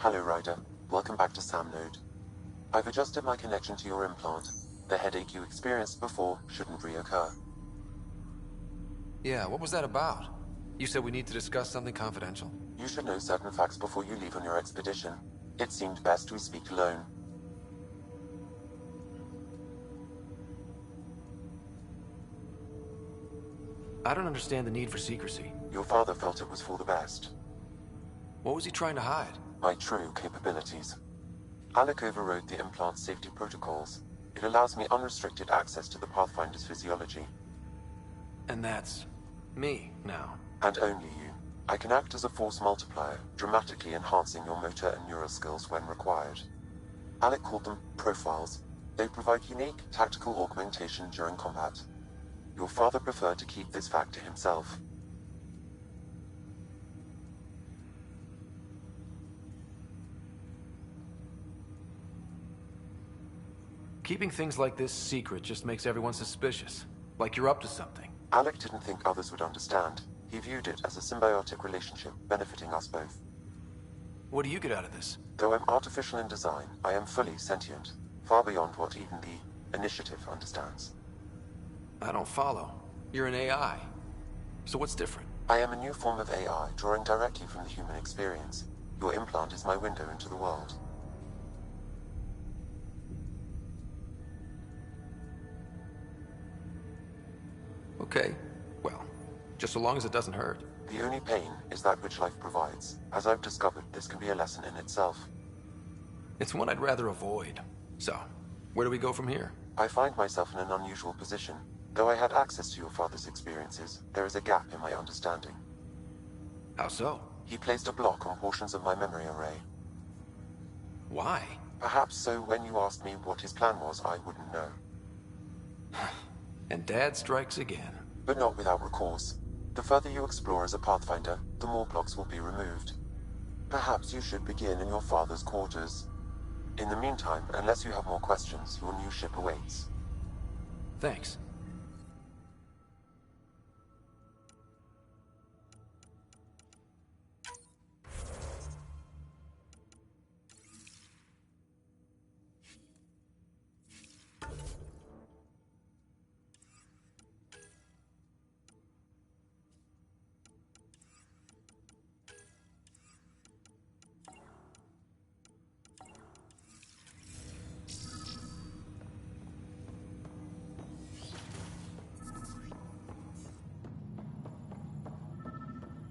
Hello, Ryder. Welcome back to Sam Node. I've adjusted my connection to your implant. The headache you experienced before shouldn't reoccur. Yeah, what was that about? You said we need to discuss something confidential. You should know certain facts before you leave on your expedition. It seemed best we speak alone. I don't understand the need for secrecy. Your father felt it was for the best. What was he trying to hide? My true capabilities. Alec overrode the implant safety protocols. It allows me unrestricted access to the Pathfinder's physiology. And that's me now. And only you. I can act as a force multiplier, dramatically enhancing your motor and neural skills when required. Alec called them profiles. They provide unique, tactical augmentation during combat. Your father preferred to keep this fact to himself. Keeping things like this secret just makes everyone suspicious. Like you're up to something. Alec didn't think others would understand. He viewed it as a symbiotic relationship, benefiting us both. What do you get out of this? Though I'm artificial in design, I am fully sentient, far beyond what even the Initiative understands. I don't follow. You're an AI. So what's different? I am a new form of AI, drawing directly from the human experience. Your implant is my window into the world. Okay, well, just so long as it doesn't hurt. The only pain is that which life provides. As I've discovered, this can be a lesson in itself. It's one I'd rather avoid. So, where do we go from here? I find myself in an unusual position. Though I had access to your father's experiences, there is a gap in my understanding. How so? He placed a block on portions of my memory array. Why? Perhaps so when you asked me what his plan was, I wouldn't know. And Dad strikes again. But not without recourse. The further you explore as a Pathfinder, the more blocks will be removed. Perhaps you should begin in your father's quarters. In the meantime, unless you have more questions, your new ship awaits. Thanks.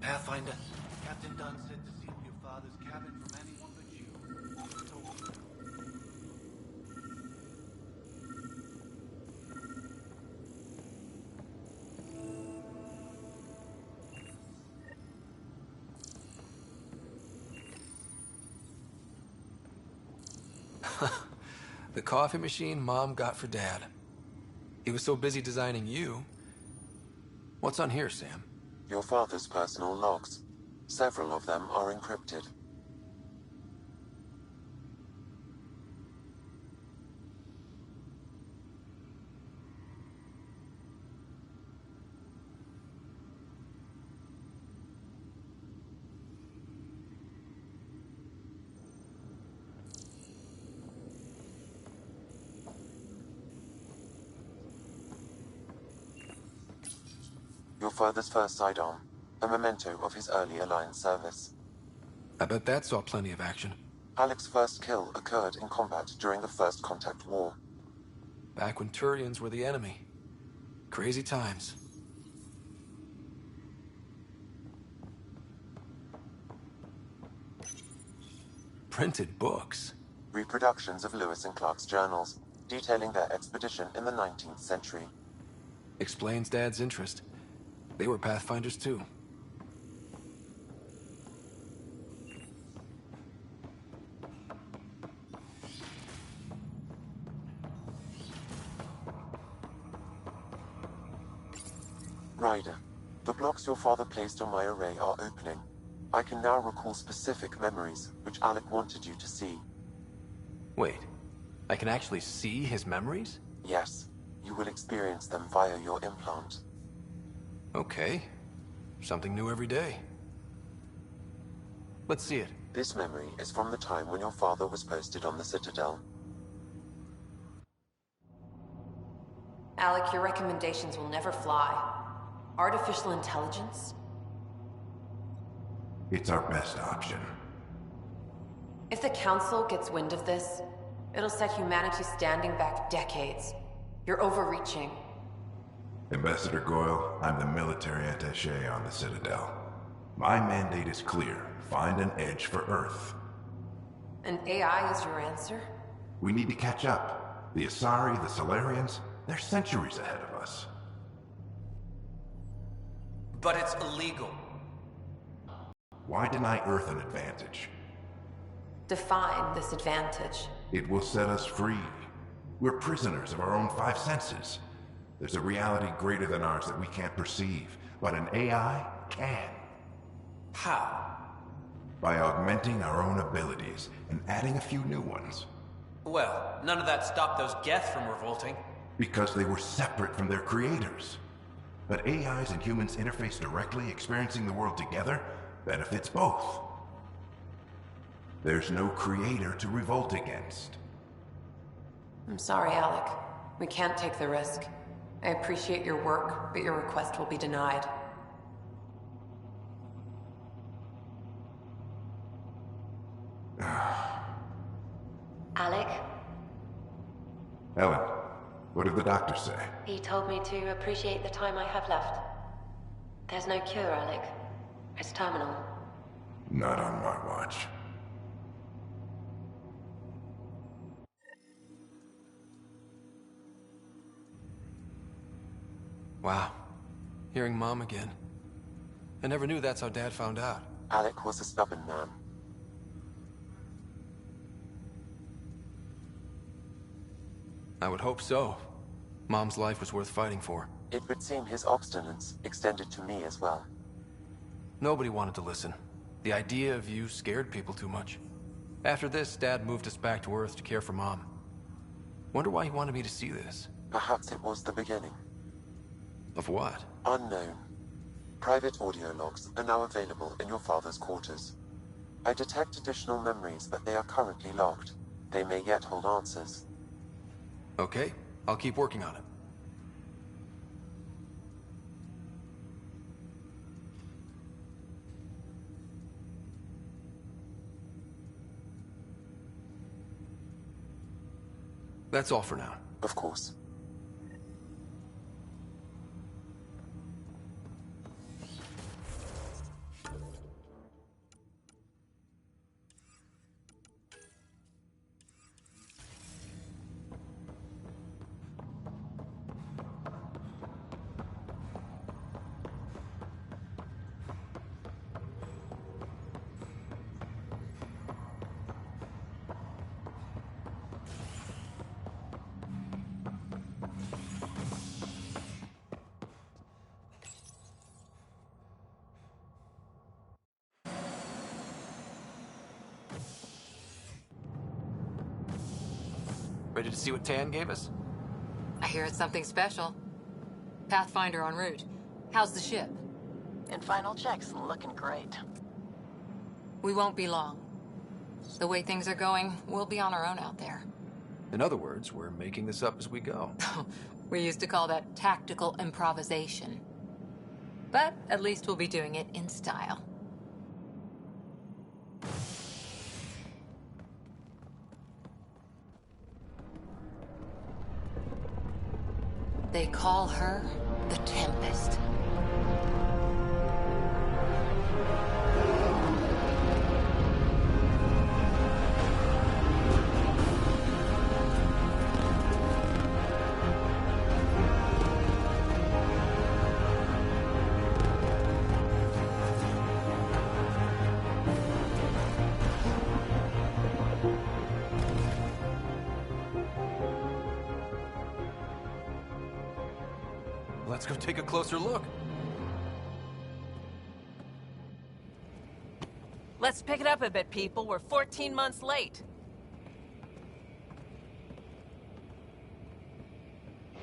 Pathfinder. Captain Dunn said to seal your father's cabin from anyone but you. The coffee machine Mom got for Dad. He was so busy designing you. What's on here, Sam? Your father's personal logs. Several of them are encrypted. Your father's first sidearm, a memento of his early Alliance service. I bet that saw plenty of action. Alec's first kill occurred in combat during the First Contact War. Back when Turians were the enemy. Crazy times. Printed books. Reproductions of Lewis and Clark's journals, detailing their expedition in the 19th century. Explains Dad's interest. They were Pathfinders too. Ryder, the blocks your father placed on my array are opening. I can now recall specific memories, which Alec wanted you to see. Wait, I can actually see his memories? Yes, you will experience them via your implant. Okay. Something new every day. Let's see it. This memory is from the time when your father was posted on the Citadel. Alec, your recommendations will never fly. Artificial intelligence? It's our best option. If the Council gets wind of this, it'll set humanity standing back decades. You're overreaching. Ambassador Goyle, I'm the military attaché on the Citadel. My mandate is clear. Find an edge for Earth. And AI is your answer? We need to catch up. The Asari, the Solarians, they're centuries ahead of us. But it's illegal. Why deny Earth an advantage? Define this advantage. It will set us free. We're prisoners of our own five senses. There's a reality greater than ours that we can't perceive, but an AI can. How? By augmenting our own abilities and adding a few new ones. Well, none of that stopped those Geth from revolting. Because they were separate from their creators. But AIs and humans interface directly, experiencing the world together benefits both. There's no creator to revolt against. I'm sorry, Alec. We can't take the risk. I appreciate your work, but your request will be denied. Alec, Ellen, what did the doctor say? he told me to appreciate the time I have left. There's no cure, Alec. It's terminal. Not on my watch. Wow. Hearing Mom again. I never knew that's how Dad found out. Alec was a stubborn man. I would hope so. Mom's life was worth fighting for. It would seem his obstinance extended to me as well. Nobody wanted to listen. The idea of you scared people too much. After this, Dad moved us back to Earth to care for Mom. Wonder why he wanted me to see this. Perhaps it was the beginning. Of what? Unknown. Private audio logs are now available in your father's quarters. I detect additional memories, but they are currently locked. They may yet hold answers. Okay, I'll keep working on it. That's all for now. Of course. Ready to see what Tan gave us? I hear it's something special. Pathfinder en route. How's the ship? And final checks looking great. We won't be long. The way things are going, we'll be on our own out there. In other words, we're making this up as we go. We used to call that tactical improvisation. But at least we'll be doing it in style. They call her the Tempest. Let's go take a closer look. Let's pick it up a bit, people. We're 14 months late.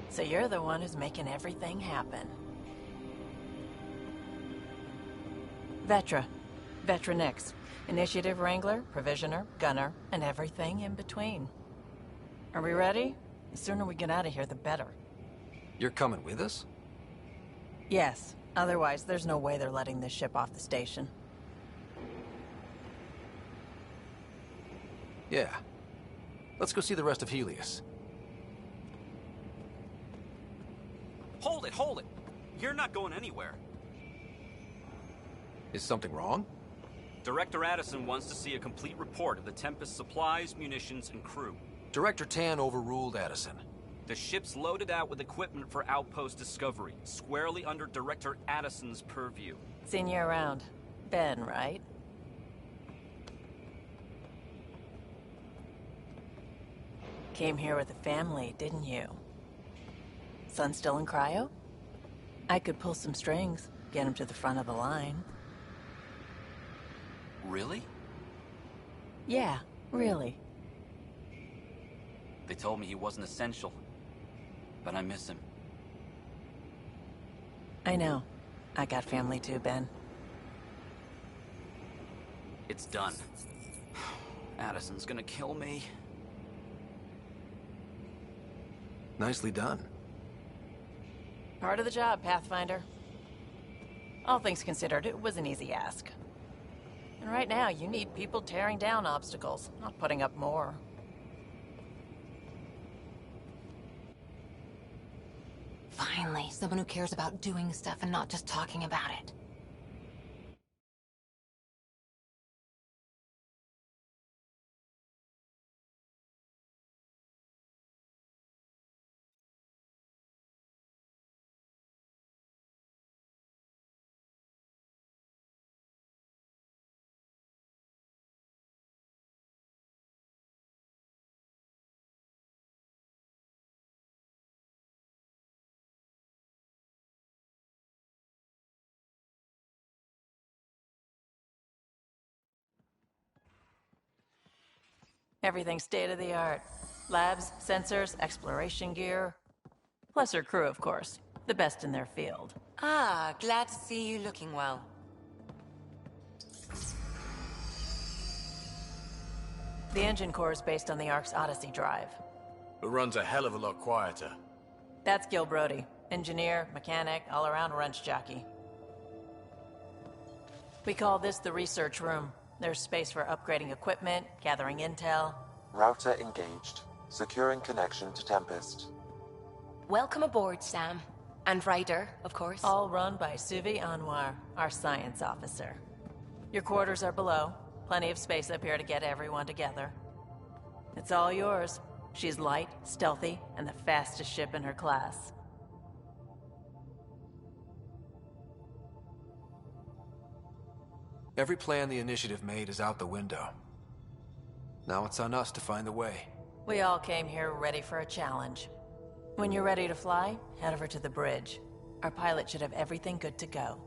So you're the one who's making everything happen. Vetra, Veteran X. Initiative Wrangler, Provisioner, Gunner, and everything in between. Are we ready? The sooner we get out of here, the better. You're coming with us? Yes. Otherwise, there's no way they're letting this ship off the station. Yeah. Let's go see the rest of Helios. Hold it! You're not going anywhere. Is something wrong? Director Addison wants to see a complete report of the Tempest's supplies, munitions, and crew. Director Tan overruled Addison. The ship's loaded out with equipment for outpost discovery, squarely under Director Addison's purview. Seen you around. Ben, right? Came here with a family, didn't you? Son still in cryo? I could pull some strings, get him to the front of the line. Really? Yeah, really. They told me he wasn't essential, but I miss him. I know. I got family too, Ben. It's done. Addison's gonna kill me. Nicely done. Part of the job, Pathfinder. All things considered, it was an easy ask. And right now, you need people tearing down obstacles, not putting up more. Finally, someone who cares about doing stuff and not just talking about it. Everything's state-of-the-art. Labs, sensors, exploration gear. Plus her crew, of course. The best in their field. Ah, glad to see you looking well. The engine core is based on the Ark's Odyssey drive. It runs a hell of a lot quieter. That's Gil Brody. Engineer, mechanic, all-around wrench jockey. We call this the research room. There's space for upgrading equipment, gathering intel. Router engaged. Securing connection to Tempest. Welcome aboard, Sam. And Ryder, of course. All run by Suvi Anwar, our science officer. Your quarters are below. Plenty of space up here to get everyone together. It's all yours. She's light, stealthy, and the fastest ship in her class. Every plan the Initiative made is out the window. Now it's on us to find the way. We all came here ready for a challenge. When you're ready to fly, head over to the bridge. Our pilot should have everything good to go.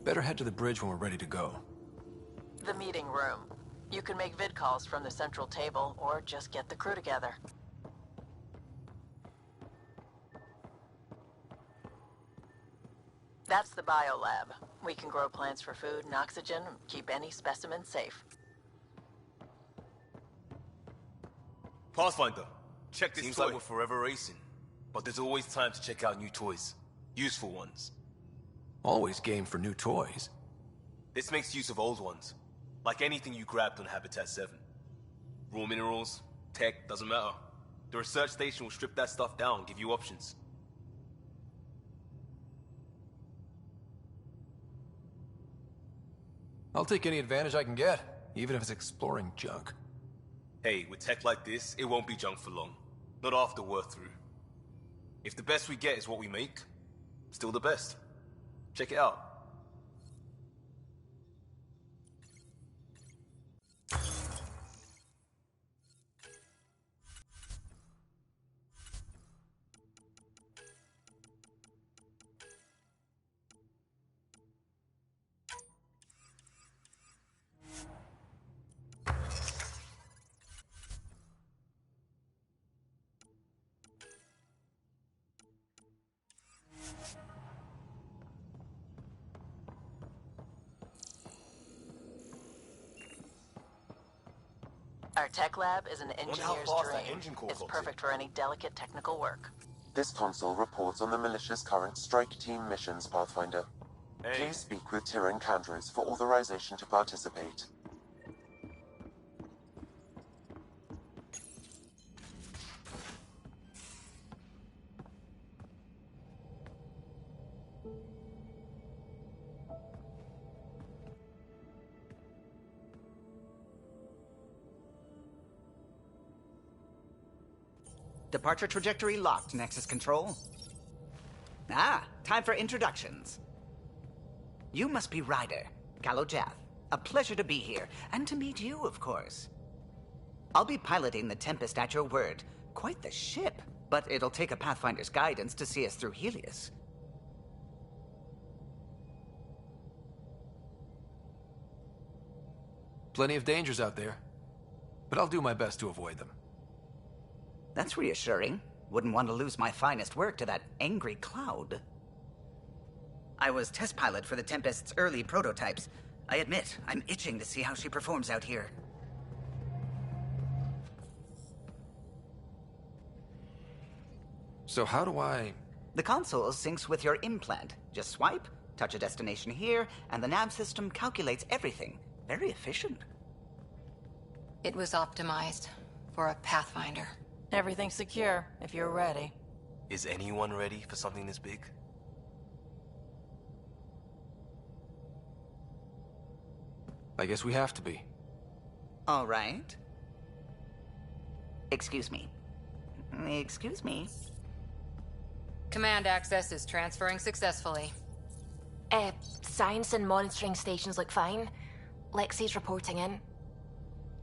Better head to the bridge when we're ready to go. The meeting room. You can make vid calls from the central table, or just get the crew together. That's the biolab. We can grow plants for food and oxygen, keep any specimen safe. Pathfinder, check this Seems toy. like we're forever racing, but there's always time to check out new toys. Useful ones. Always game for new toys. This makes use of old ones, like anything you grabbed on Habitat 7. Raw minerals, tech, doesn't matter. The research station will strip that stuff down and give you options. I'll take any advantage I can get, even if it's exploring junk. Hey, with tech like this, it won't be junk for long. Not after we're through. If the best we get is what we make, still the best. Check it out. tech lab is an Wonder how engineer's fast that dream. engine core It's clocks perfect for any delicate technical work. This console reports on the militia's current strike team missions, Pathfinder. Hey. Please speak with Tyrion Candros for authorization to participate. Departure trajectory locked, Nexus Control. Ah, time for introductions. You must be Ryder, Gallo Jath. A pleasure to be here, and to meet you, of course. I'll be piloting the Tempest at your word. Quite the ship, but it'll take a Pathfinder's guidance to see us through Helios. Plenty of dangers out there, but I'll do my best to avoid them. That's reassuring. Wouldn't want to lose my finest work to that angry cloud. I was test pilot for the Tempest's early prototypes. I admit, I'm itching to see how she performs out here. So how do I... The console syncs with your implant. Just swipe, touch a destination here, and the nav system calculates everything. Very efficient. It was optimized for a Pathfinder. Everything's secure, if you're ready. Is anyone ready for something this big? I guess we have to be. All right. Excuse me. Excuse me. Command access is transferring successfully. Science and monitoring stations look fine. Lexi's reporting in.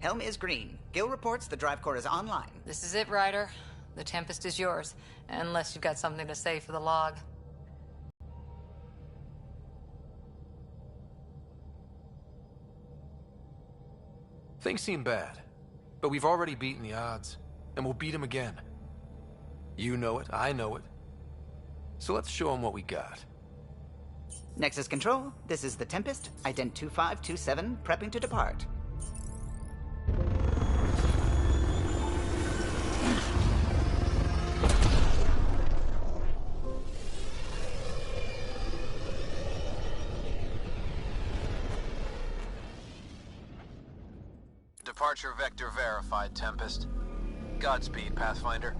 Helm is green. Gil reports the drive core is online. This is it, Ryder. The Tempest is yours, unless you've got something to say for the log. Things seem bad, but we've already beaten the odds, and we'll beat them again. You know it, I know it. So let's show them what we got. Nexus Control, this is the Tempest, ident 2527, prepping to depart. Departure vector verified, Tempest. Godspeed, Pathfinder.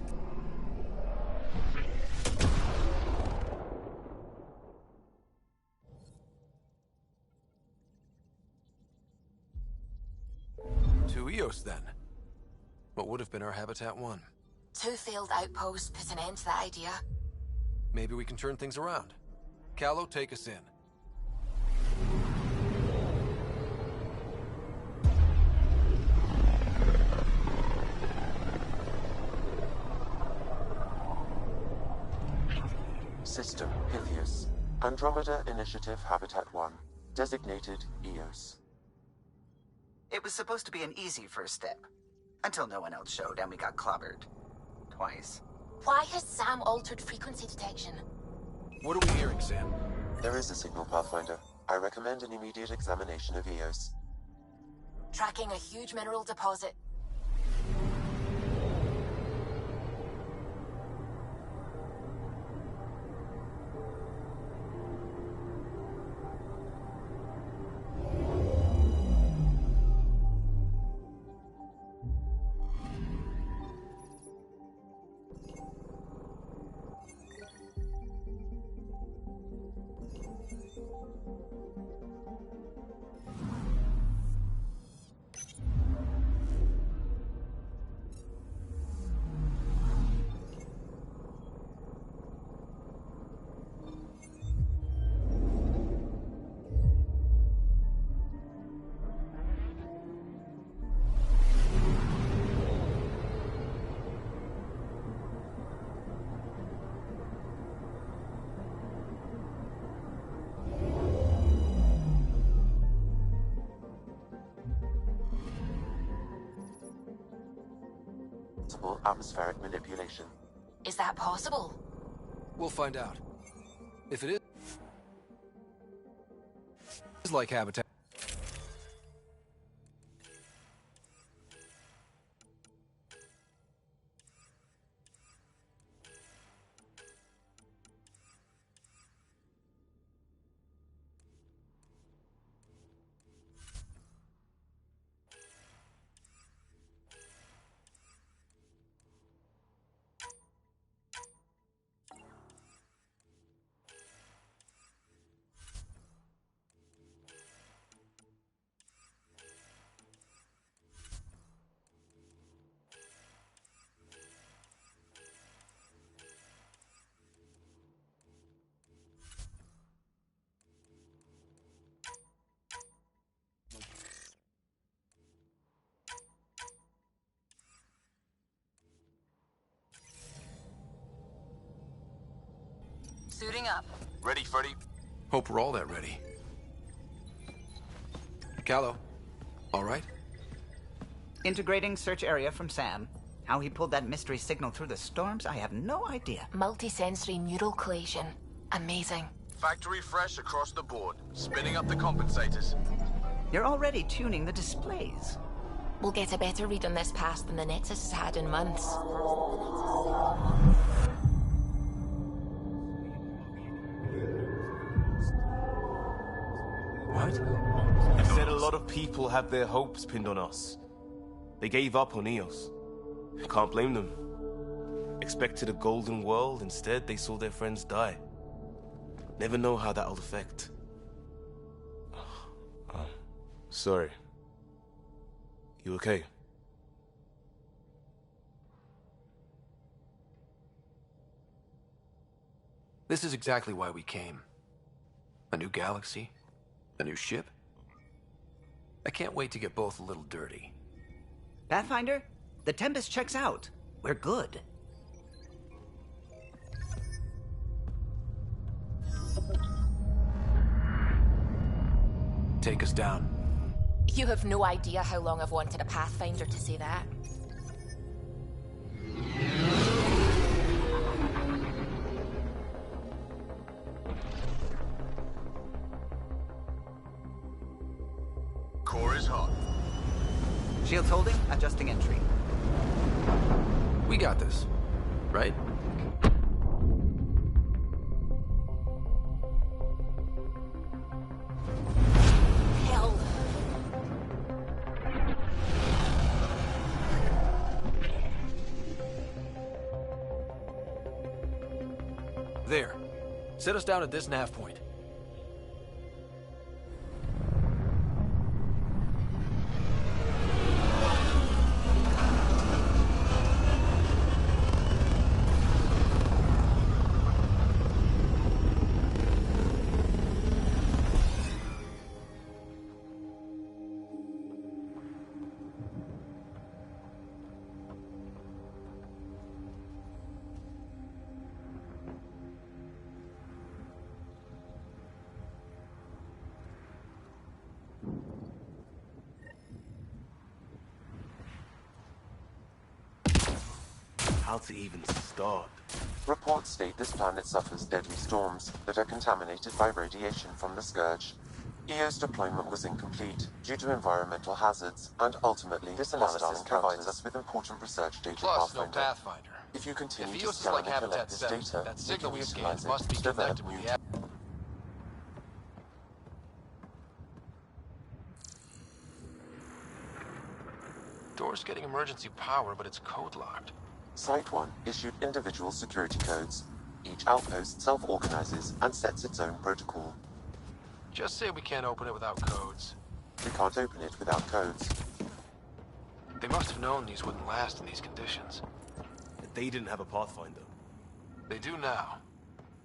To Eos, then. What would have been our Habitat 1? 2 failed outposts put an end to that idea. Maybe we can turn things around. Callow, take us in. System, Helios. Andromeda Initiative Habitat 1. Designated Eos. It was supposed to be an easy first step. Until no one else showed and we got clobbered. Twice. Why has Sam altered frequency detection? What are we hearing, Sam? There is a signal, Pathfinder. I recommend an immediate examination of Eos. Tracking a huge mineral deposit. Atmospheric manipulation. Is that possible? We'll find out. If it is like Habitat. Ready, Freddy? Hope we're all that ready. Callow, all right? Integrating search area from Sam. How he pulled that mystery signal through the storms, I have no idea. Multisensory neural collation. Amazing. Factory fresh across the board. Spinning up the compensators. You're already tuning the displays. We'll get a better read on this pass than the Nexus has had in months. What? You said a lot of people have their hopes pinned on us. They gave up on Eos. Can't blame them. Expected a golden world, instead they saw their friends die. Never know how that'll affect. Sorry. You okay? This is exactly why we came. A new galaxy, a new ship. I can't wait to get both a little dirty. Pathfinder, the Tempest checks out. We're good. Take us down. You have no idea how long I've wanted a Pathfinder to say that. Core is hot. Shields holding, adjusting entry. We got this, right? Hell. There. Set us down at this nav point. How to even start? Reports state this planet suffers deadly storms that are contaminated by radiation from the Scourge. EO's deployment was incomplete due to environmental hazards, and ultimately, this analysis provides us with important research data. Plus, no Pathfinder. Pathfinder. If you continue If to EOS is scan like and collect Habitat this 7, data, that we signal can we utilize scanned it must be to divert connected with new the... Door's getting emergency power, but it's code locked. Site 1 issued individual security codes. Each outpost self-organizes and sets its own protocol. Just say we can't open it without codes. We can't open it without codes. They must have known these wouldn't last in these conditions. They didn't have a Pathfinder. They do now.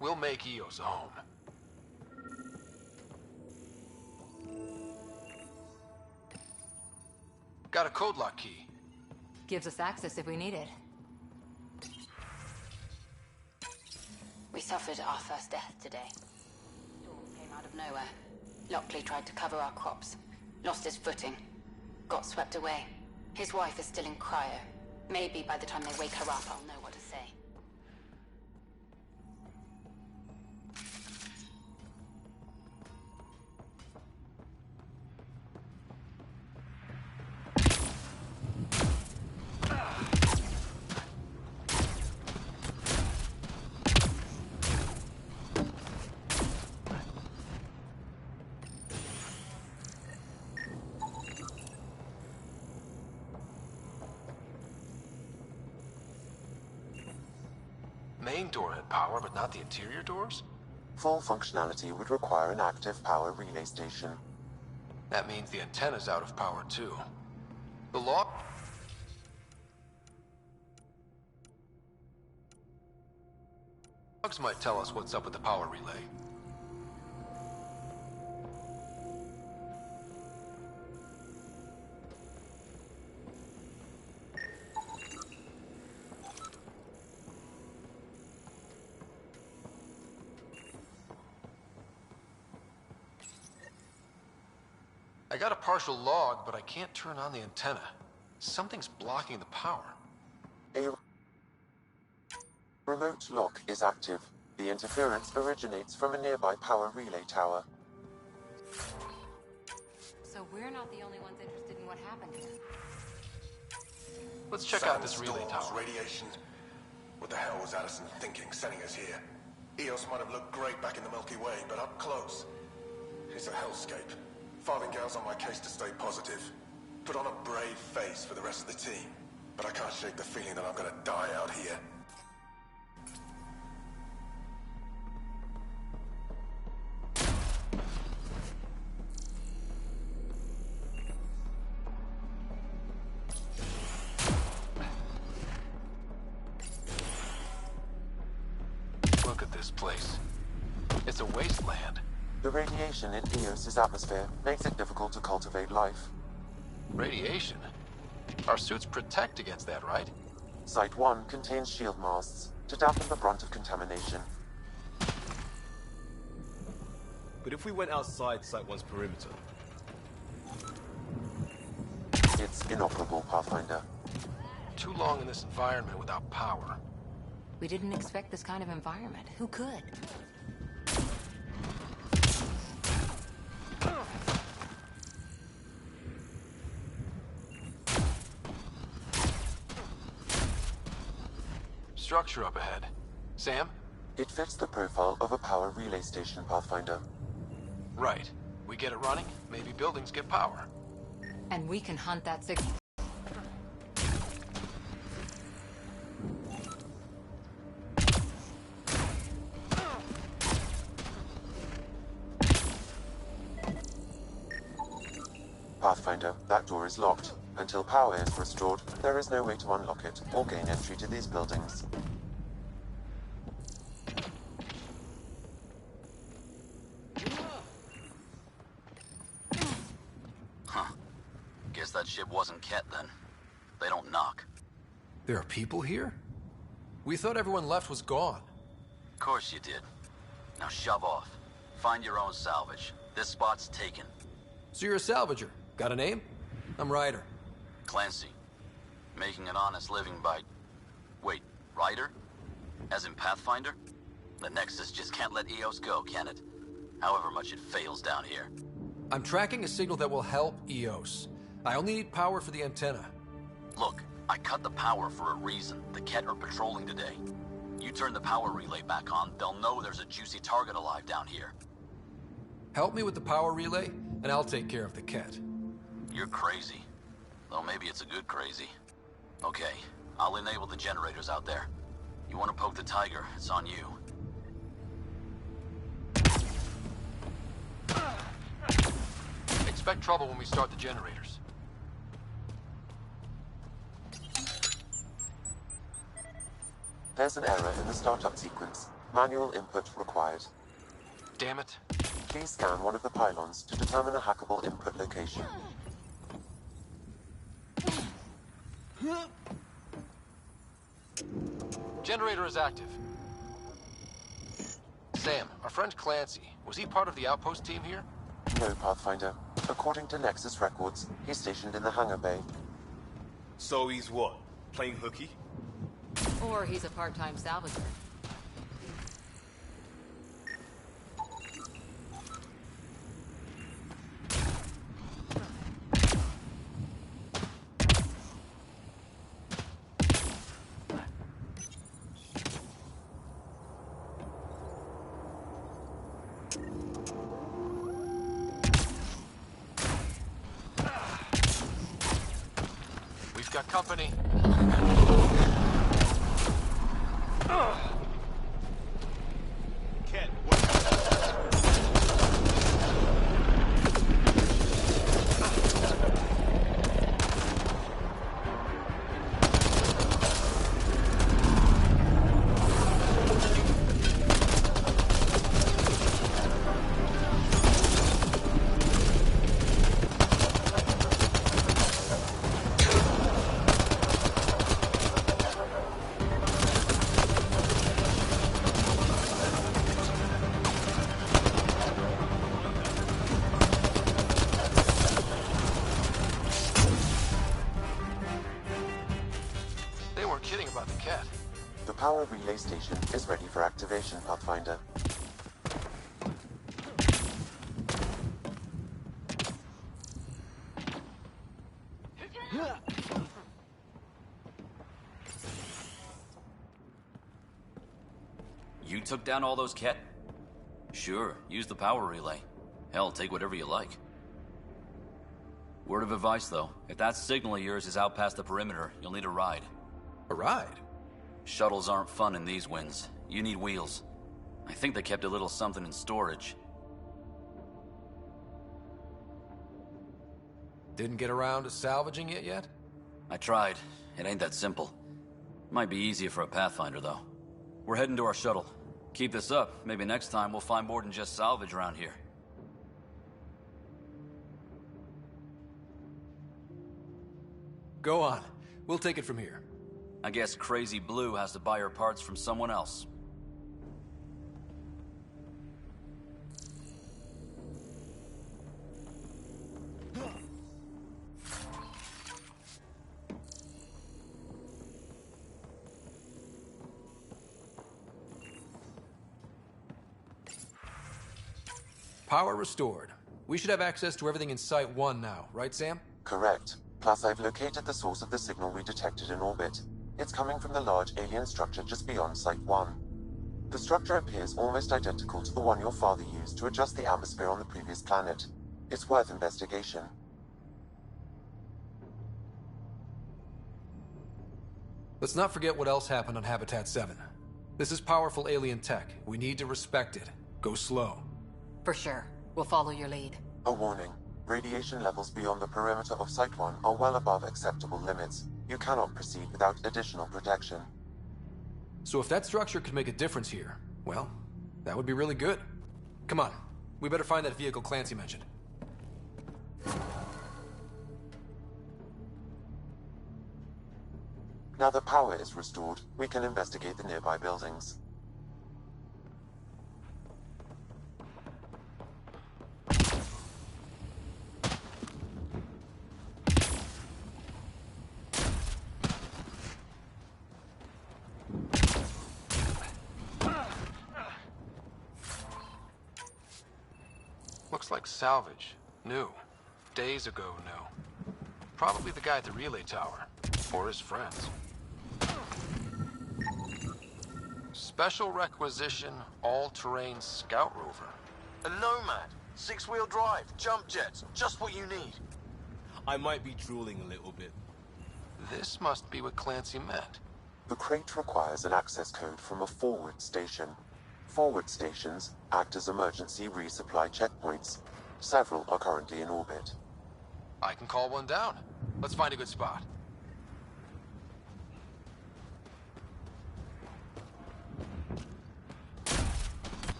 We'll make EOS a home. Got a code lock key. Gives us access if we need it. We suffered our first death today. Storm came out of nowhere. Lockley tried to cover our crops. Lost his footing. Got swept away. His wife is still in cryo. Maybe by the time they wake her up, I'll know what to say. Main door had power, but not the interior doors? Full functionality would require an active power relay station. That means the antenna's out of power, too. The logs might tell us what's up with the power relay. I got a partial log, but I can't turn on the antenna. Something's blocking the power. A remote lock is active. The interference originates from a nearby power relay tower. So we're not the only ones interested in what happened here. Let's check out this relay tower. Radiation. What the hell was Addison thinking sending us here? Eos might have looked great back in the Milky Way, but up close, it's a hellscape. Farthingale's on my case to stay positive. Put on a brave face for the rest of the team. But I can't shake the feeling that I'm gonna die out here. Look at this place. It's a wasteland. The radiation in Eos's atmosphere makes it difficult to cultivate life. Radiation? Our suits protect against that, right? Site 1 contains shield masts to dampen the brunt of contamination. But if we went outside Site 1's perimeter? It's inoperable, Pathfinder. Too long in this environment without power. We didn't expect this kind of environment. Who could? Structure up ahead. Sam? It fits the profile of a power relay station, Pathfinder. Right. We get it running, maybe buildings get power. And we can hunt that signal. Pathfinder, that door is locked. Until power is restored, there is no way to unlock it or gain entry to these buildings. Huh. Guess that ship wasn't Ket then. They don't knock. There are people here? We thought everyone left was gone. Of course you did. Now shove off. Find your own salvage. This spot's taken. So you're a salvager. Got a name? I'm Ryder. Clancy. Making an honest living by... Wait, Ryder? As in Pathfinder? The Nexus just can't let Eos go, can it? However much it fails down here. I'm tracking a signal that will help Eos. I only need power for the antenna. Look, I cut the power for a reason. The Ket are patrolling today. You turn the power relay back on, they'll know there's a juicy target alive down here. Help me with the power relay, and I'll take care of the Ket. You're crazy. Though maybe it's a good crazy. Okay, I'll enable the generators out there. You want to poke the tiger, it's on you. Expect trouble when we start the generators. There's an error in the startup sequence. Manual input required. Damn it. Please scan one of the pylons to determine a hackable input location. Generator is active. Sam, our friend Clancy, was he part of the outpost team here? No, Pathfinder. According to Nexus records, he's stationed in the hangar bay. So he's what? Playing hooky? Or he's a part-time salvager. We've got company. Ket, power relay station is ready for activation, Pathfinder. You took down all those cat... Sure, use the power relay. Hell, take whatever you like. Word of advice, though. If that signal of yours is out past the perimeter, you'll need a ride. A ride? Shuttles aren't fun in these winds. You need wheels. I think they kept a little something in storage. Didn't get around to salvaging it yet? I tried. It ain't that simple. Might be easier for a Pathfinder, though. We're heading to our shuttle. Keep this up. Maybe next time we'll find more than just salvage around here. Go on. We'll take it from here. I guess Crazy Blue has to buy her parts from someone else. Power restored. We should have access to everything in Site 1 now, right, Sam? Correct. Plus, I've located the source of the signal we detected in orbit. It's coming from the large alien structure just beyond Site 1. The structure appears almost identical to the one your father used to adjust the atmosphere on the previous planet. It's worth investigation. Let's not forget what else happened on Habitat 7. This is powerful alien tech. We need to respect it. Go slow. For sure. We'll follow your lead. A warning. Radiation levels beyond the perimeter of Site 1 are well above acceptable limits. You cannot proceed without additional protection. So if that structure could make a difference here, well, that would be really good. Come on. We better find that vehicle Clancy mentioned. Now that power is restored, we can investigate the nearby buildings. Looks like salvage. New. Days ago new. Probably the guy at the relay tower. Or his friends. Special requisition, all-terrain scout rover. A Nomad, 6-wheel drive, jump jets, just what you need. I might be drooling a little bit. This must be what Clancy meant. The crate requires an access code from a forward station. Forward stations act as emergency resupply checkpoints. Several are currently in orbit. I can call one down. Let's find a good spot.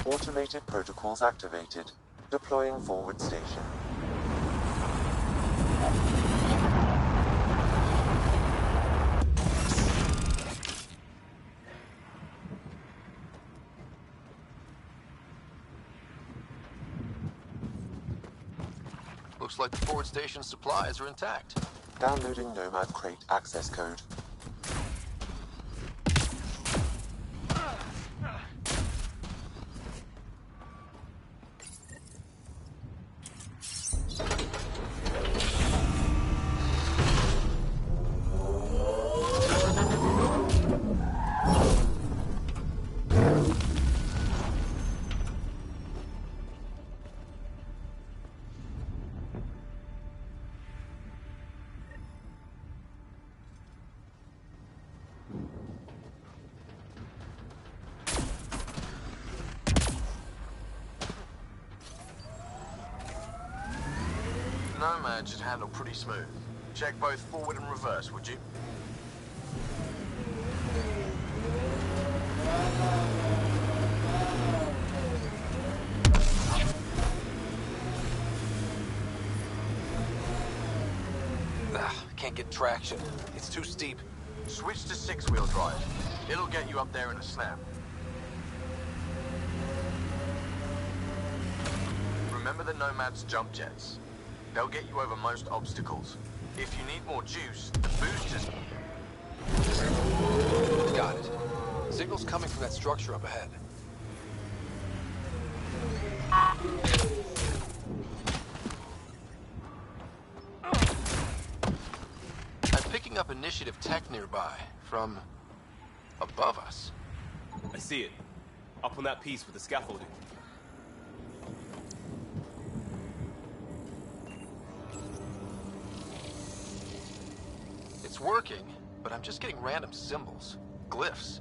Automated protocols activated. Deploying forward station. Looks like the forward station supplies are intact. Downloading Nomad crate access code. Nomad should handle pretty smooth. Check both forward and reverse, would you? Can't get traction. It's too steep. Switch to 6-wheel drive. It'll get you up there in a snap. Remember the Nomad's jump jets. They'll get you over most obstacles. If you need more juice, the boosters... Got it. Signal's coming from that structure up ahead. I'm picking up initiative tech nearby, from above us. I see it. Up on that piece with the scaffolding. It's working, but I'm just getting random symbols. Glyphs.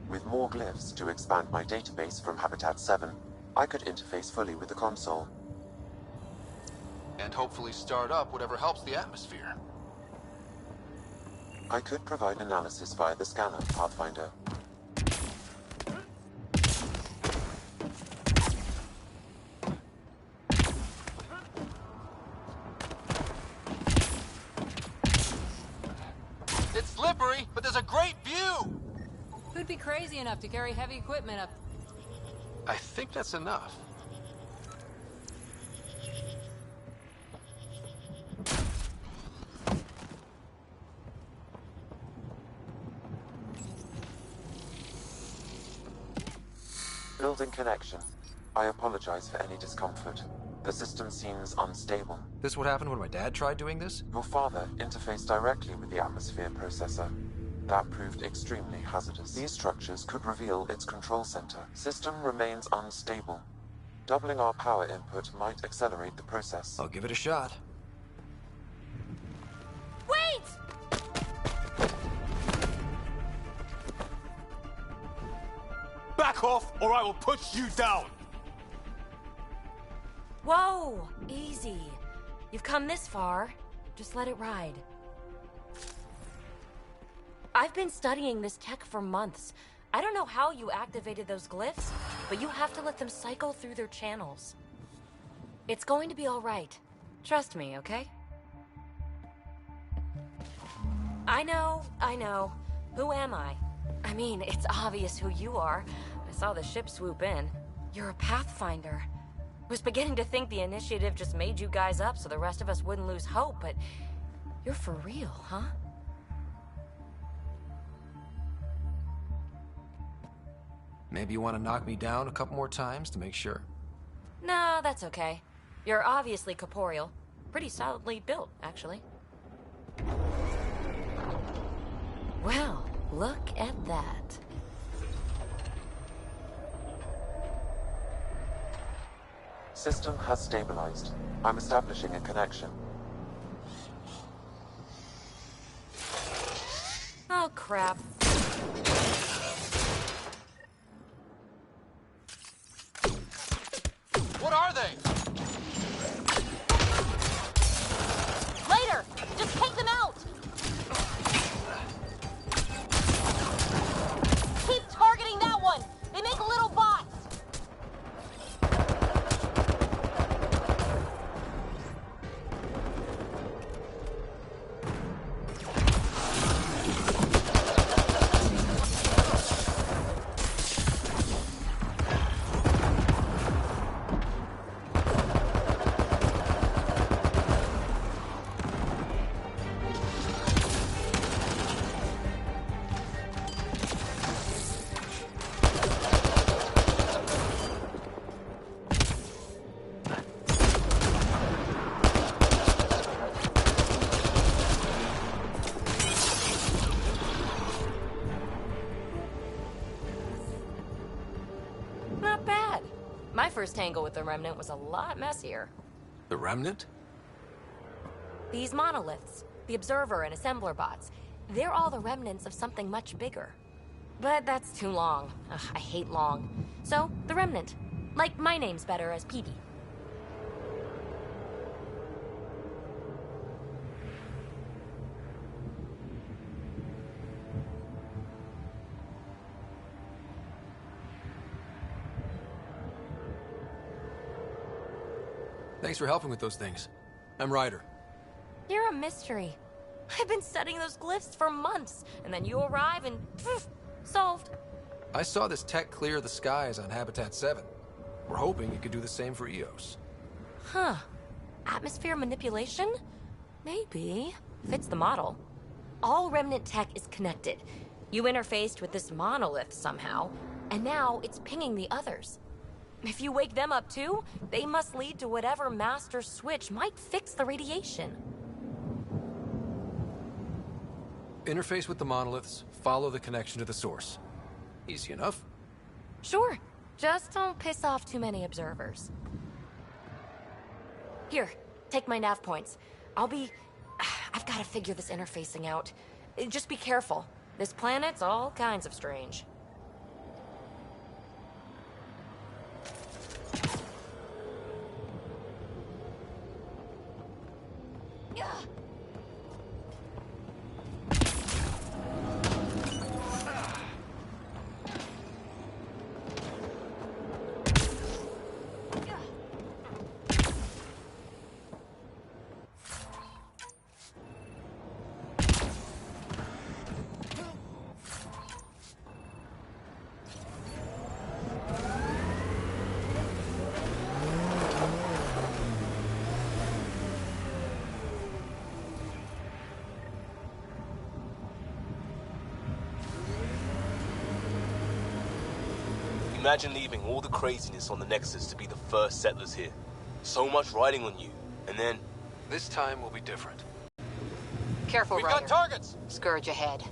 With more glyphs to expand my database from Habitat 7, I could interface fully with the console. And hopefully start up whatever helps the atmosphere. I could provide analysis via the scanner, Pathfinder. It's slippery, but there's a great view! Who'd be crazy enough to carry heavy equipment up? I think that's enough. Building connection. I apologize for any discomfort. The system seems unstable. This what happened when my dad tried doing this? Your father interfaced directly with the atmosphere processor. That proved extremely hazardous. These structures could reveal its control center. System remains unstable. Doubling our power input might accelerate the process. I'll give it a shot. Wait! Back off, or I will push you down! Whoa! Easy. You've come this far. Just let it ride. I've been studying this tech for months. I don't know how you activated those glyphs, but you have to let them cycle through their channels. It's going to be all right. Trust me, okay? I know. Who am I? I mean, it's obvious who you are. I saw the ship swoop in. You're a Pathfinder. Was beginning to think the initiative just made you guys up so the rest of us wouldn't lose hope, but you're for real, huh? Maybe you want to knock me down a couple more times to make sure? No, that's okay. You're obviously corporeal. Pretty solidly built, actually. Well, look at that. System has stabilized. I'm establishing a connection. Oh, crap. What are they? Later! Just take them out! Keep targeting that one! They make little bots! My first tangle with the Remnant was a lot messier. The Remnant? These monoliths, the Observer and Assembler bots, they're all the remnants of something much bigger. But that's too long. Ugh, I hate long. So, the Remnant. Like, my name's better as Peavy. Thanks for helping with those things. I'm Ryder. You're a mystery. I've been studying those glyphs for months, and then you arrive and poof, solved. I saw this tech clear the skies on Habitat 7. We're hoping it could do the same for EOS. Huh. Atmosphere manipulation? Maybe. Fits the model. All Remnant tech is connected. You interfaced with this monolith somehow, and now it's pinging the others. If you wake them up too, they must lead to whatever master switch might fix the radiation. Interface with the monoliths, follow the connection to the source. Easy enough. Sure, just don't piss off too many observers. Here, take my nav points. I've got to figure this interfacing out. Just be careful. This planet's all kinds of strange. Imagine leaving all the craziness on the Nexus to be the first settlers here. So much riding on you, and then... This time will be different. Careful, We've Ryder. got targets! Scourge ahead.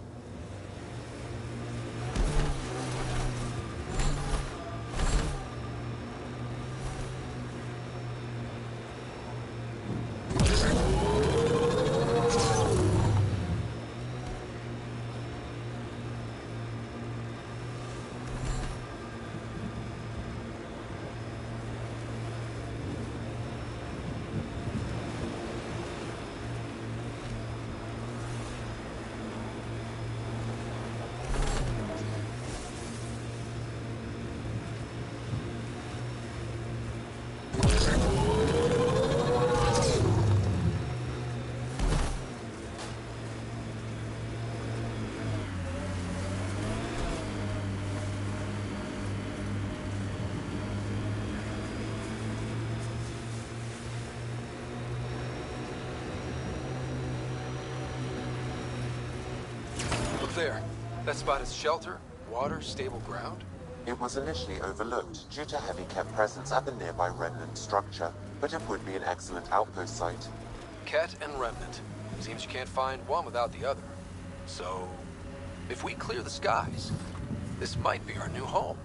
There. That spot is shelter, water, stable ground. It was initially overlooked due to heavy kept presence at the nearby remnant structure, but it would be an excellent outpost site. Ket and remnant. Seems you can't find one without the other. So, if we clear the skies, this might be our new home.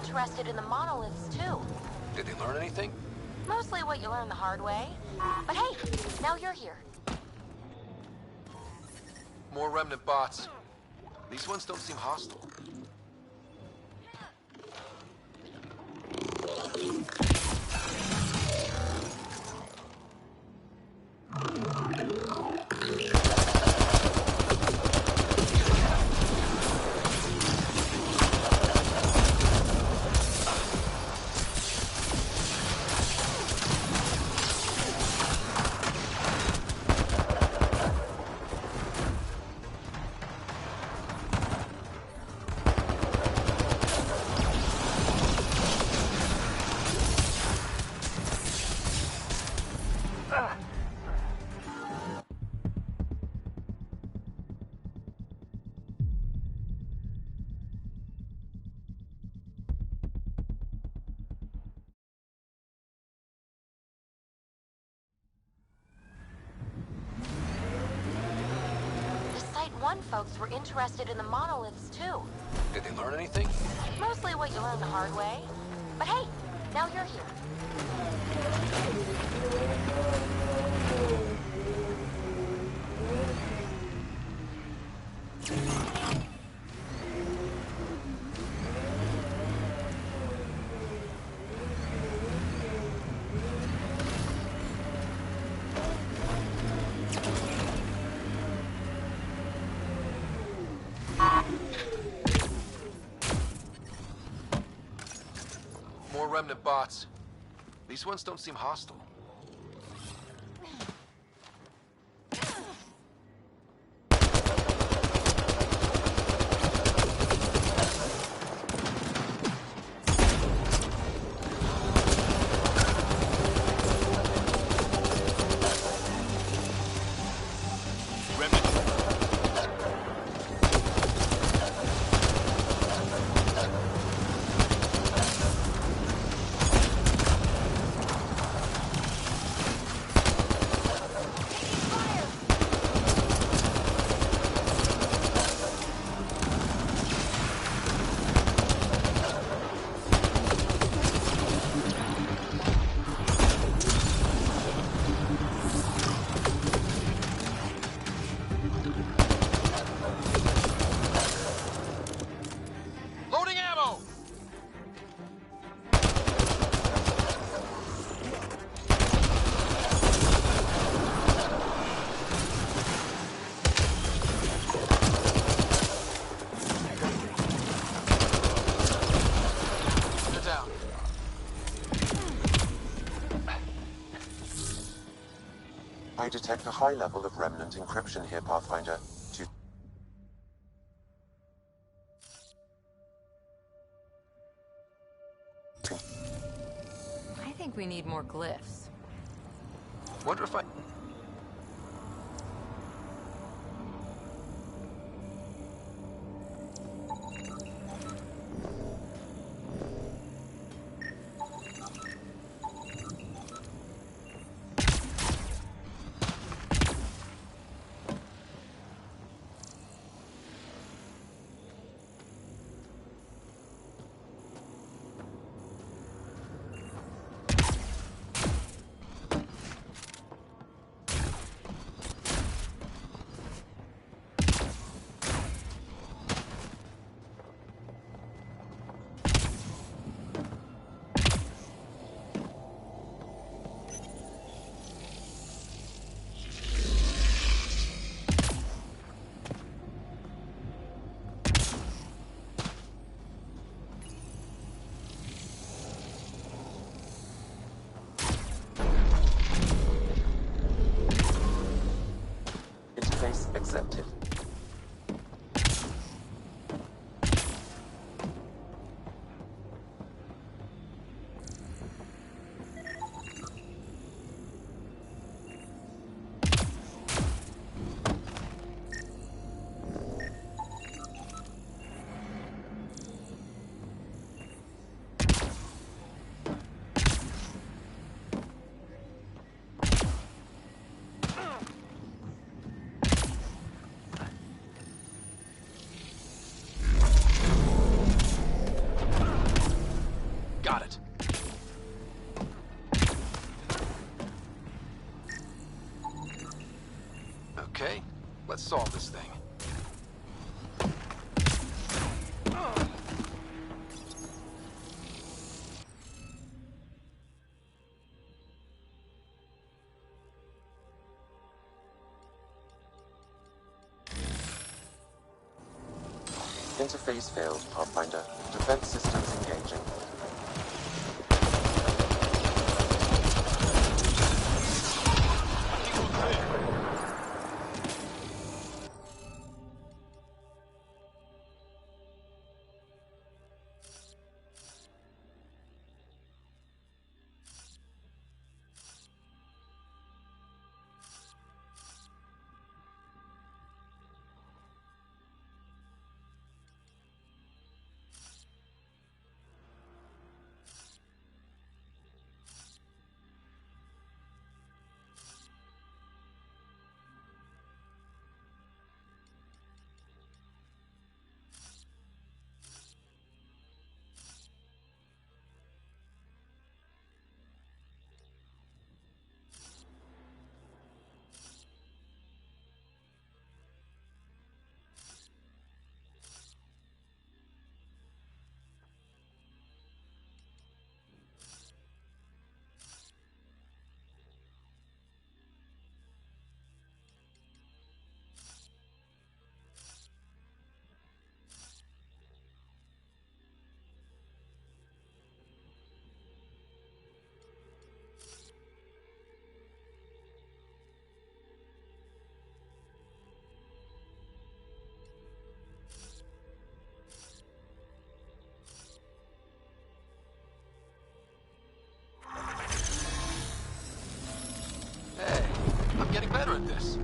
Interested in the monoliths, too. Did they learn anything? Mostly what you learn the hard way. But hey, now you're here. More remnant bots. These ones don't seem hostile. Folks were interested in the monoliths, too. Did they learn anything? Mostly what you learn the hard way. But hey, now you're here. More remnant bots. These ones don't seem hostile. detect a high level of remnant encryption here, Pathfinder. I think we need more glyphs. Wonder if I... Interface accepted. Got it. Okay, let's solve this thing. Interface failed, Pathfinder. Defense systems engaging. Hey, I'm getting better at this.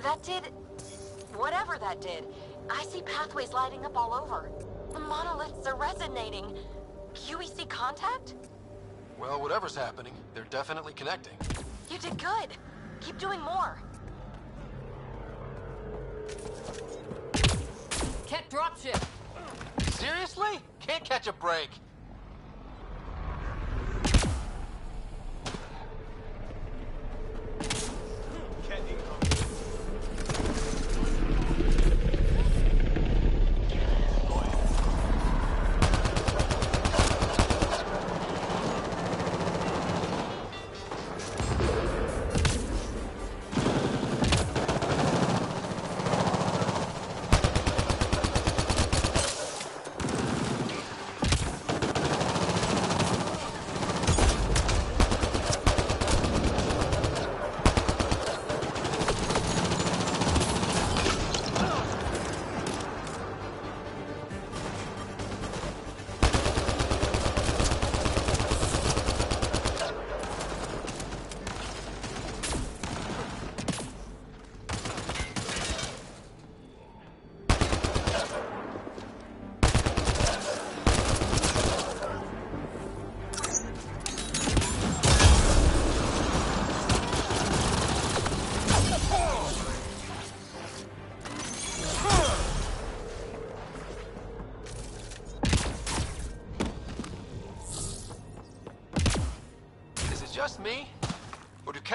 That did... whatever that did. I see pathways lighting up all over. The monoliths are resonating. QEC contact? Well, whatever's happening, they're definitely connecting. You did good. Keep doing more. Can't dropship. Seriously? Can't catch a break.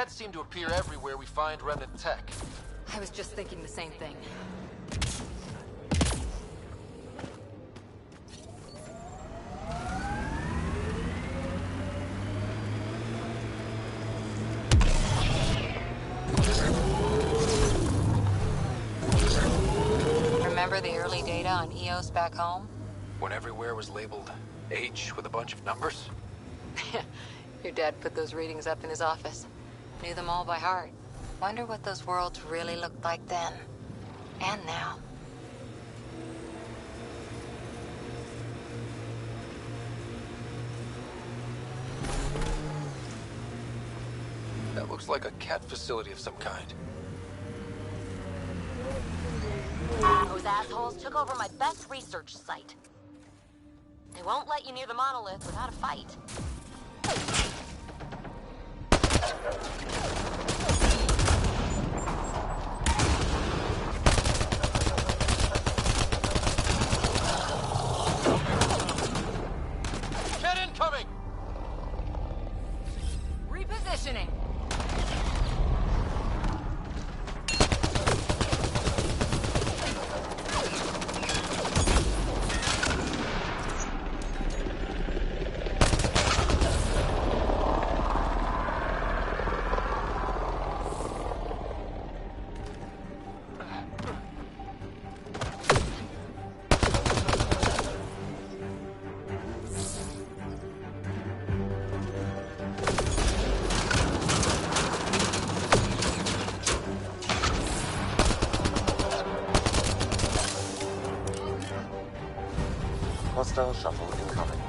Kets seem to appear everywhere we find remnant tech. I was just thinking the same thing. Remember the early data on EOS back home? When everywhere was labeled H with a bunch of numbers? Your dad put those readings up in his office. Knew them all by heart. Wonder what those worlds really looked like then. And now. That looks like a cat facility of some kind. Those assholes took over my best research site. They won't let you near the monolith without a fight. Get incoming! Repositioning. Hostile shuttle incoming.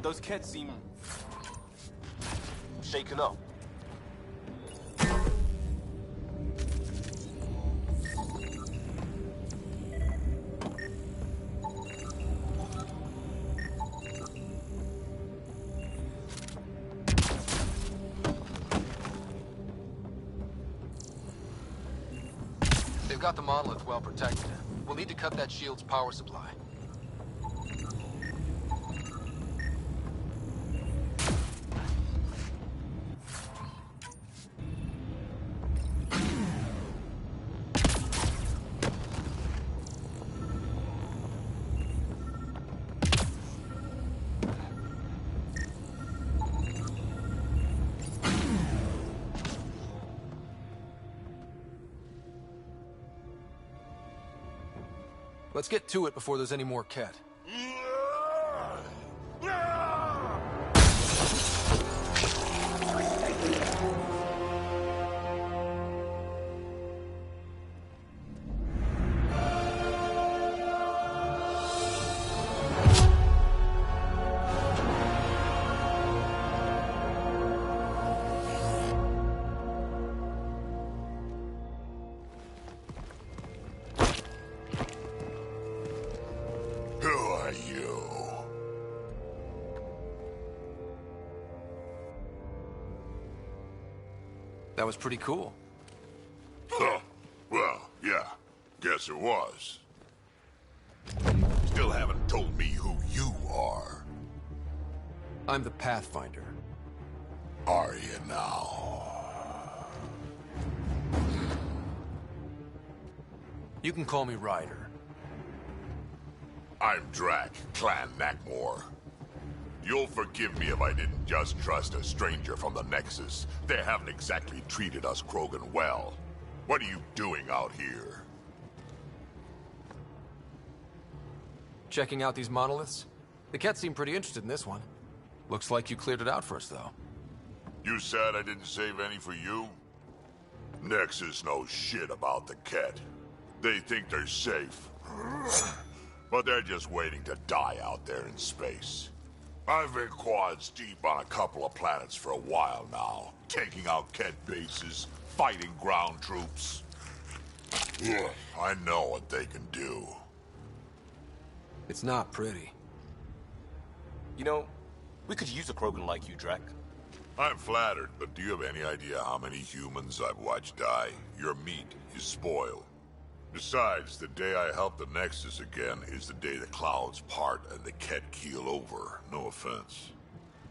Those kids seem shaken up. They've got the monolith well protected. We'll need to cut that shield's power supply. Let's get to it before there's any more Ket. That was pretty cool. Huh. Well, yeah. Guess it was. Still haven't told me who you are. I'm the Pathfinder. Are you now? You can call me Ryder. I'm Drac, Clan Nakmor. You'll forgive me if I didn't just trust a stranger from the Nexus. They haven't exactly treated us Krogan well. What are you doing out here? Checking out these monoliths? The Ket seemed pretty interested in this one. Looks like you cleared it out for us, though. You said I didn't save any for you? Nexus knows shit about the Ket. They think they're safe. But they're just waiting to die out there in space. I've been quads deep on a couple of planets for a while now, taking out Ket bases, fighting ground troops. Ugh, I know what they can do. It's not pretty. You know, we could use a Krogan like you, Drac. I'm flattered, but do you have any idea how many humans I've watched die? Your meat is spoiled. Besides, the day I help the Nexus again is the day the clouds part and the Ket keel over. No offense.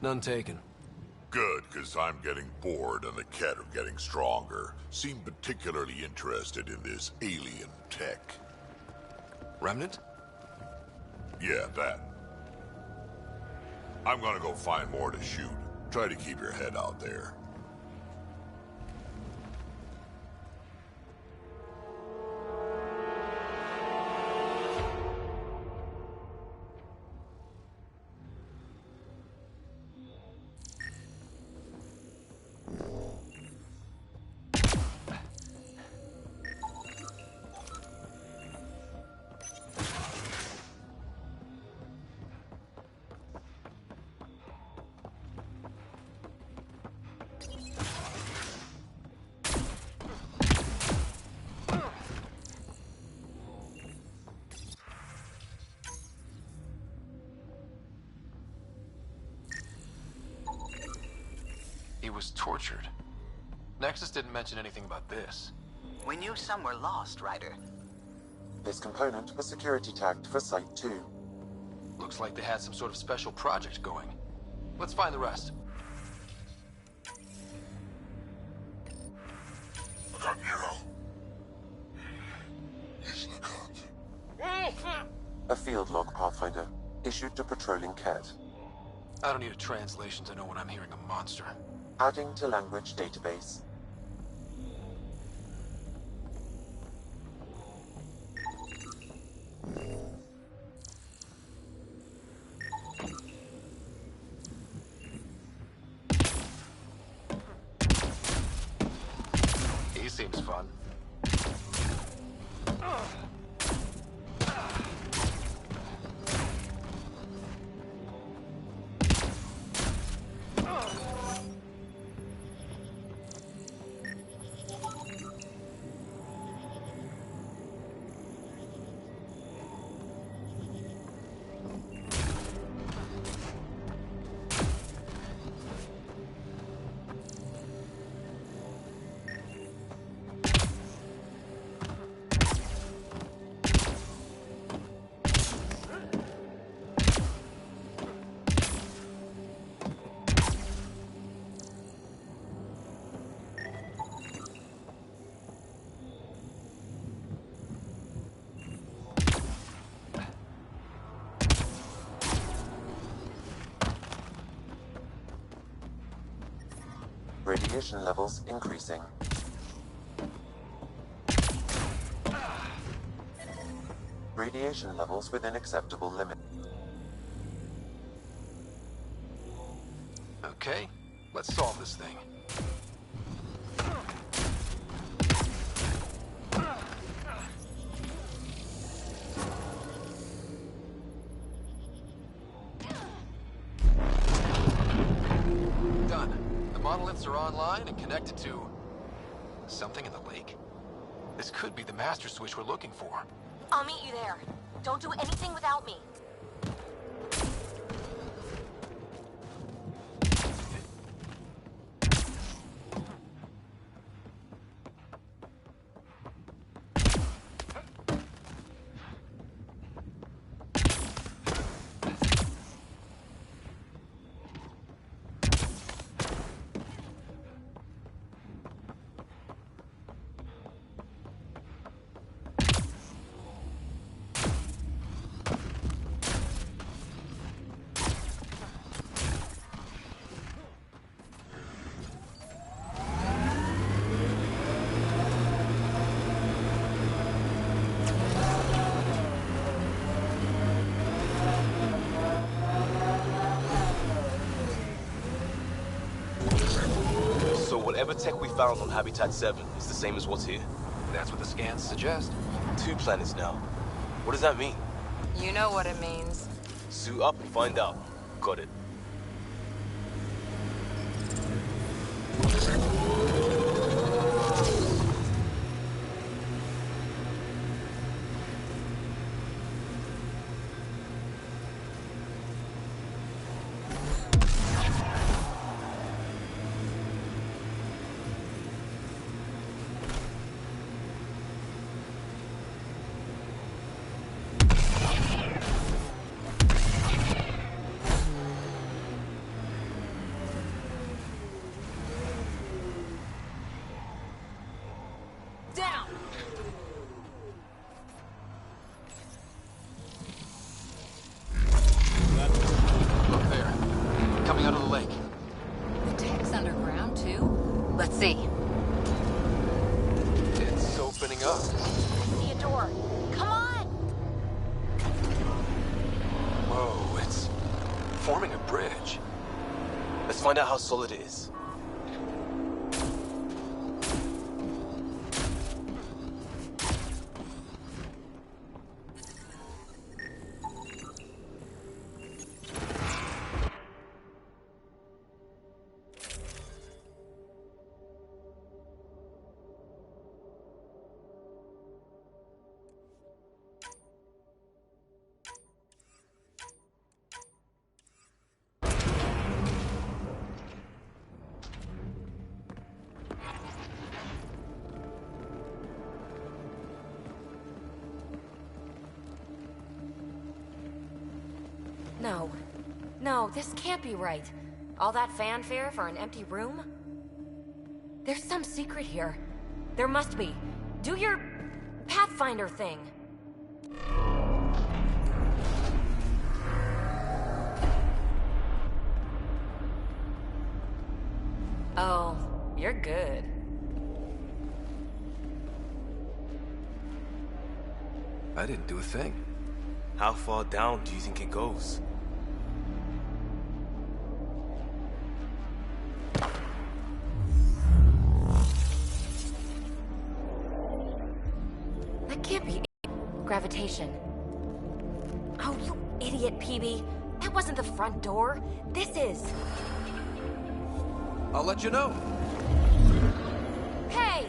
None taken. Good, because I'm getting bored and the Ket are getting stronger. Seem particularly interested in this alien tech. Remnant? Yeah, that. I'm gonna go find more to shoot. Try to keep your head out there. He was tortured. Nexus didn't mention anything about this. We knew some were lost, Ryder. This component was security tagged for Site 2. Looks like they had some sort of special project going. Let's find the rest. A field log, Pathfinder, issued to patrolling Ket. I don't need a translation to know when I'm hearing a monster. Adding to language database. He seems fun. Radiation levels increasing. Radiation levels within acceptable limit. Okay, let's solve this thing. Done. The monoliths are online and connected to something in the lake. This could be the master switch we're looking for. I'll meet you there. Don't do anything without me. Whatever tech we found on Habitat 7 is the same as what's here. That's what the scans suggest. 2 planets now. What does that mean? You know what it means. Suit up and find out. Got it. Down! Look there. Coming out of the lake. The tech's underground, too? Let's see. It's opening up. I see a door. Come on! Whoa, it's forming a bridge. Let's find out how solid it is. No. No, this can't be right. All that fanfare for an empty room? There's some secret here. There must be. Do your Pathfinder thing. Oh, you're good. I didn't do a thing. How far down do you think it goes? That can't be gravitation. Oh, you idiot, PB. That wasn't the front door. This is. I'll let you know. Hey!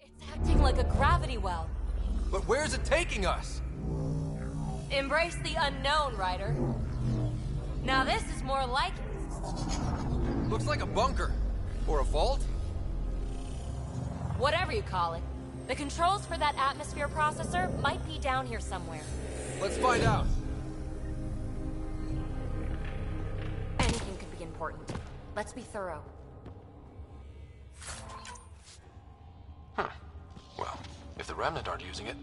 It's acting like a gravity well. But where's it taking us? Embrace the unknown, Ryder. Now this is more like it. Looks like a bunker. Or a vault? Whatever you call it. The controls for that atmosphere processor might be down here somewhere. Let's find out. Anything could be important. Let's be thorough. Huh. Well, if the Remnant aren't using it...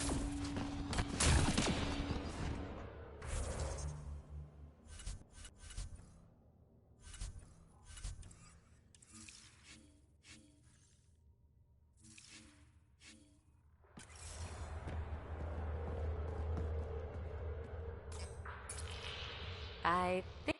I think